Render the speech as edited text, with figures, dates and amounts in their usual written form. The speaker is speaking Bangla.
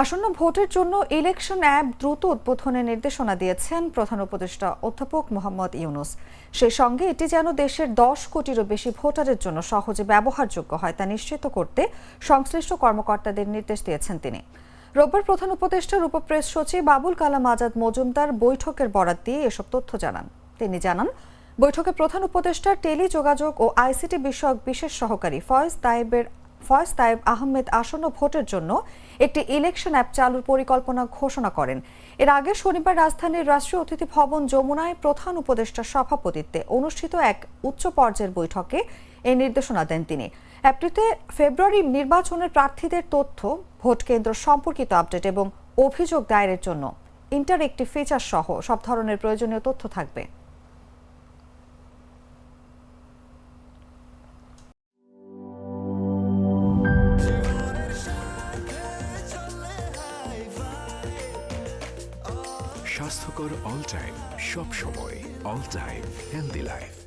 আসন্ন ভোটের জন্য ইলেকশন অ্যাপ দ্রুত উদ্বোধনের নির্দেশনা দিয়েছেন প্রধান উপদেষ্টা অধ্যাপক মোহাম্মদ ইউনূস। সেই সঙ্গে এটি যেন দেশের 10 কোটিরও বেশি ভোটারের জন্য সহজে ব্যবহারযোগ্য হয় তা নিশ্চিত করতে সংশ্লিষ্ট কর্মকর্তাদের নির্দেশ দিয়েছেন তিনি। রোববার প্রধান উপদেষ্টার উপপ্রেস সচিব আবুল কালাম আজাদ মজুমদার বৈঠকের বরাত দিয়ে এসব তথ্য জানান। তিনি জানান, বৈঠকে প্রধান উপদেষ্টা টেলিযোগাযোগ ও আইসিটি বিষয়ক বিশেষ সহকারী ফয়েজ তায়েব আহমেদ আসন্ন ভোটের জন্য একটি ইলেকশন অ্যাপ চালুর পরিকল্পনা ঘোষণা করেন। এর আগে শনিবার রাজধানীর রাষ্ট্রীয় অতিথি ভবন যমুনায় প্রধান উপদেষ্টার সভাপতিত্বে অনুষ্ঠিত এক উচ্চ পর্যায়ের বৈঠকে এই নির্দেশনা দেন তিনি। অ্যাপটিতে ফেব্রুয়ারি নির্বাচনের প্রার্থীদের তথ্য, ভোট কেন্দ্র সম্পর্কিত আপডেট এবং অভিযোগ দায়েরের জন্য ইন্টারেক্টিভ ফিচার সহ সব ধরনের প্রয়োজনীয় তথ্য থাকবে। স্বাস্থ্যকর অল টাইম, সব সময় অল টাইম হেলদি লাইফ।